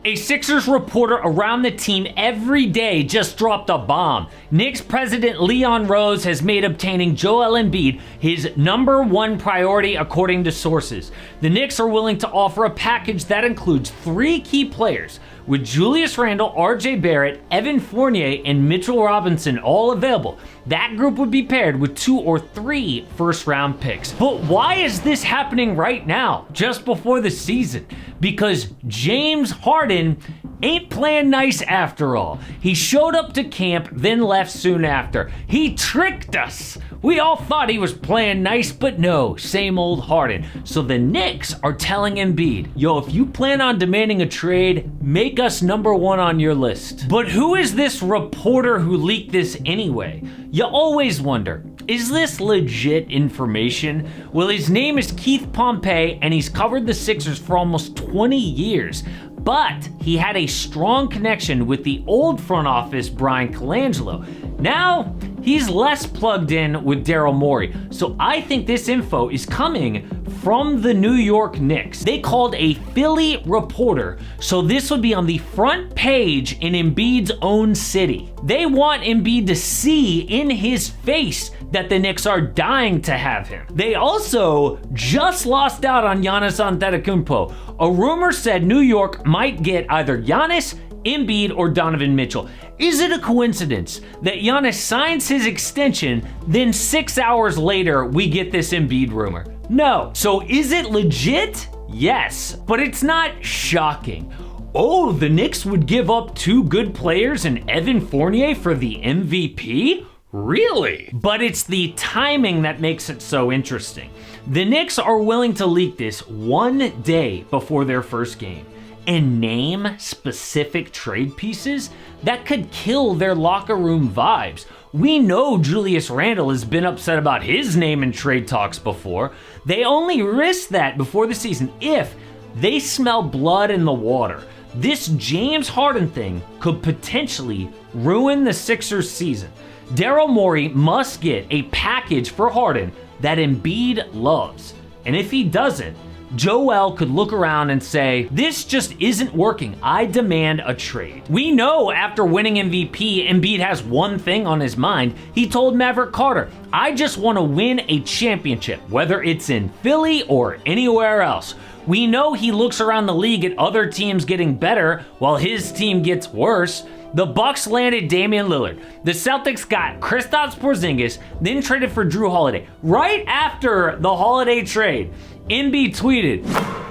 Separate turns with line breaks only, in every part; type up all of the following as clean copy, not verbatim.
A Sixers reporter around the team every day just dropped a bomb. Knicks president Leon Rose has made obtaining Joel Embiid his #1 priority according to sources. The Knicks are willing to offer a package that includes 3 key players, with Julius Randle, RJ Barrett, Evan Fournier, and Mitchell Robinson all available. That group would be paired with 2 or 3 first-round picks. But why is this happening right now, just before the season? Because James Harden ain't playing nice after all. He showed up to camp, then left soon after. He tricked us. We all thought he was playing nice, but no, same old Harden. So the Knicks are telling Embiid, yo, if you plan on demanding a trade, make us #1 on your list. But who is this reporter who leaked this anyway? You always wonder, is this legit information? Well, his name is Keith Pompey, and he's covered the Sixers for almost 20 years. But he had a strong connection with the old front office, Brian Colangelo. Now, he's less plugged in with Daryl Morey. So I think this info is coming from the New York Knicks. They called a Philly reporter, so this would be on the front page in Embiid's own city. They want Embiid to see in his face that the Knicks are dying to have him. They also just lost out on Giannis Antetokounmpo. A rumor said New York might get either Giannis, Embiid, or Donovan Mitchell. Is it a coincidence that Giannis signs his extension, then 6 hours later we get this Embiid rumor? No. So is it legit? Yes, but it's not shocking. Oh, the Knicks would give up 2 good players and Evan Fournier for the MVP? Really? But it's the timing that makes it so interesting. The Knicks are willing to leak this 1 day before their first game and name specific trade pieces that could kill their locker room vibes. We know Julius Randle has been upset about his name in trade talks before. They only risk that before the season if they smell blood in the water. This James Harden thing could potentially ruin the Sixers season. Daryl Morey must get a package for Harden that Embiid loves. And if he doesn't, Joel could look around and say, this just isn't working. I demand a trade. We know after winning MVP, Embiid has one thing on his mind. He told Maverick Carter, I just want to win a championship, whether it's in Philly or anywhere else. We know he looks around the league at other teams getting better while his team gets worse. The Bucks landed Damian Lillard. The Celtics got Kristaps Porzingis, then traded for Drew Holiday. Right after the Holiday trade, Embiid tweeted,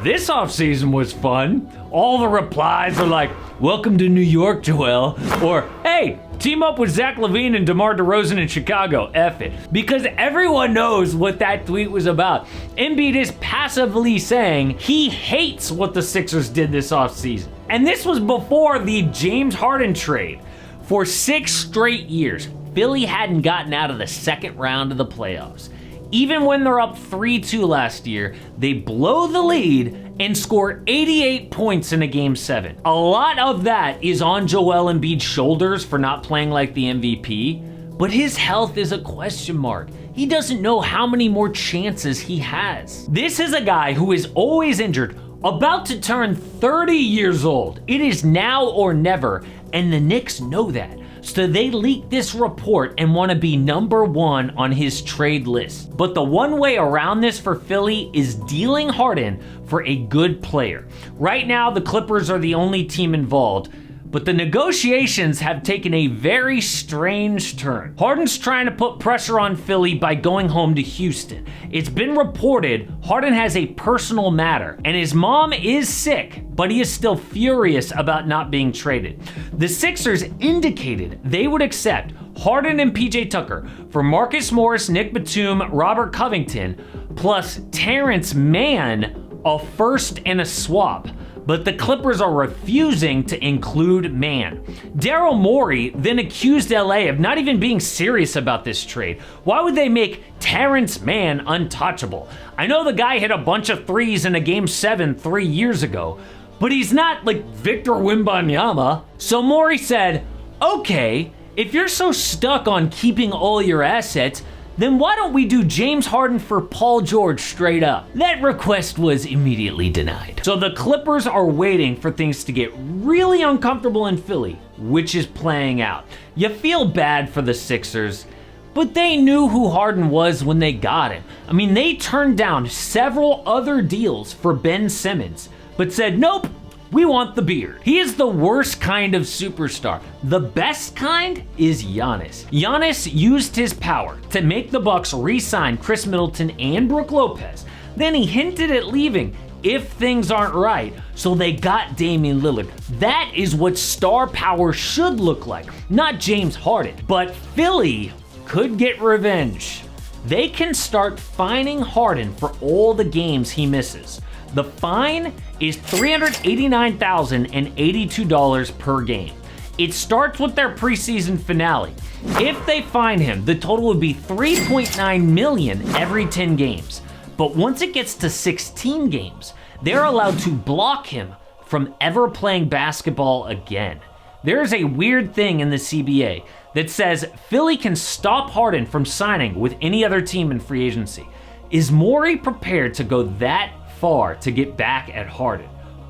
this offseason was fun. All the replies are like, welcome to New York, Joel. Or, hey, team up with Zach LaVine and DeMar DeRozan in Chicago, F it. Because everyone knows what that tweet was about. Embiid is passively saying he hates what the Sixers did this offseason. And this was before the James Harden trade. For 6 straight years, Philly hadn't gotten out of the second round of the playoffs. Even when they're up 3-2 last year, they blow the lead and score 88 points in a Game 7. A lot of that is on Joel Embiid's shoulders for not playing like the MVP, but his health is a question mark. He doesn't know how many more chances he has. This is a guy who is always injured, about to turn 30 years old. It is now or never, and the Knicks know that. So they leaked this report and want to be #1 on his trade list. But the one way around this for Philly is dealing Harden for a good player. Right now, the Clippers are the only team involved, but the negotiations have taken a very strange turn. Harden's trying to put pressure on Philly by going home to Houston. It's been reported Harden has a personal matter, and his mom is sick, but he is still furious about not being traded. The Sixers indicated they would accept Harden and PJ Tucker for Marcus Morris, Nick Batum, Robert Covington, plus Terrence Mann, a first and a swap. But the Clippers are refusing to include Mann. Daryl Morey then accused LA of not even being serious about this trade. Why would they make Terrence Mann untouchable? I know the guy hit a bunch of threes in a Game 7 3 years ago, but he's not like Victor Wembanyama. So Morey said, okay, if you're so stuck on keeping all your assets, then why don't we do James Harden for Paul George straight up? That request was immediately denied. So the Clippers are waiting for things to get really uncomfortable in Philly, which is playing out. You feel bad for the Sixers, but they knew who Harden was when they got him. I mean, they turned down several other deals for Ben Simmons, but said, nope, we want the beard. He is the worst kind of superstar. The best kind is Giannis. Giannis used his power to make the Bucks re-sign Chris Middleton and Brook Lopez. Then he hinted at leaving if things aren't right, so they got Damian Lillard. That is what star power should look like, not James Harden. But Philly could get revenge. They can start fining Harden for all the games he misses. The fine is $389,082 per game. It starts with their preseason finale. If they fine him, the total would be $3.9 million every 10 games. But once it gets to 16 games, they're allowed to block him from ever playing basketball again. There is a weird thing in the CBA that says Philly can stop Harden from signing with any other team in free agency. Is Morey prepared to go that far to get back at Harden?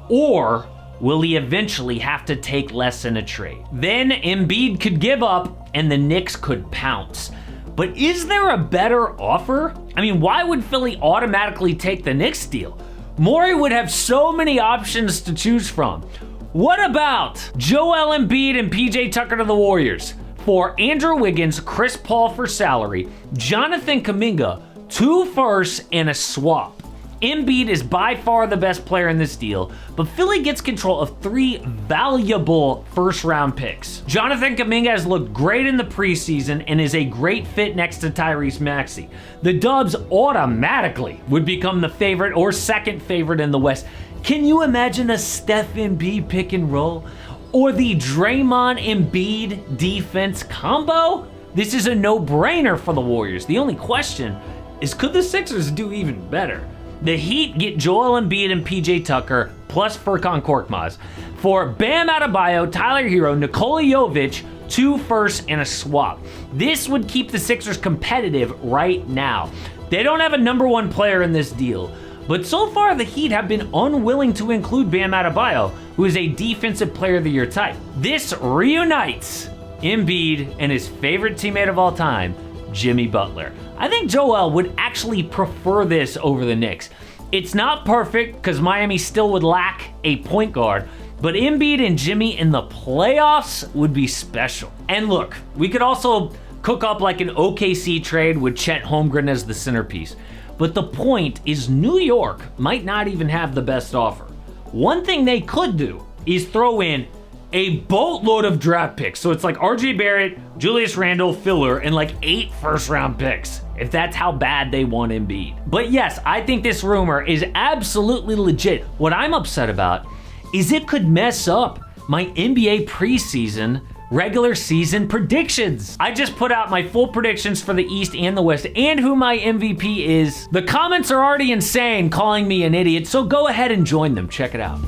Or will he eventually have to take less in a trade? Then Embiid could give up and the Knicks could pounce. But is there a better offer? I mean, why would Philly automatically take the Knicks deal? Morey would have so many options to choose from. What about Joel Embiid and PJ Tucker to the Warriors for Andrew Wiggins, Chris Paul for salary, Jonathan Kuminga, 2 firsts, and a swap? Embiid is by far the best player in this deal, but Philly gets control of 3 valuable first-round picks. Jonathan Kuminga has looked great in the preseason and is a great fit next to Tyrese Maxey. The Dubs automatically would become the favorite or second favorite in the West. Can you imagine a Steph Embiid pick and roll? Or the Draymond Embiid defense combo? This is a no-brainer for the Warriors. The only question is, could the Sixers do even better? The Heat get Joel Embiid and PJ Tucker plus Furkan Korkmaz for Bam Adebayo, Tyler Hero, Nikola Jovic, 2 firsts, and a swap. This would keep the Sixers competitive right now. They don't have a number 1 player in this deal, but so far the Heat have been unwilling to include Bam Adebayo, who is a defensive player of the year type. This reunites Embiid and his favorite teammate of all time, Jimmy Butler. I think Joel would actually prefer this over the Knicks. It's not perfect because Miami still would lack a point guard, but Embiid and Jimmy in the playoffs would be special. And look, we could also cook up like an OKC trade with Chet Holmgren as the centerpiece. But the point is New York might not even have the best offer. One thing they could do is throw in a boatload of draft picks. So it's like RJ Barrett, Julius Randle, filler, and like 8 first-round picks, if that's how bad they want Embiid. But yes, I think this rumor is absolutely legit. What I'm upset about is it could mess up my NBA preseason regular season predictions. I just put out my full predictions for the East and the West and who my MVP is. The comments are already insane calling me an idiot, so go ahead and join them. Check it out.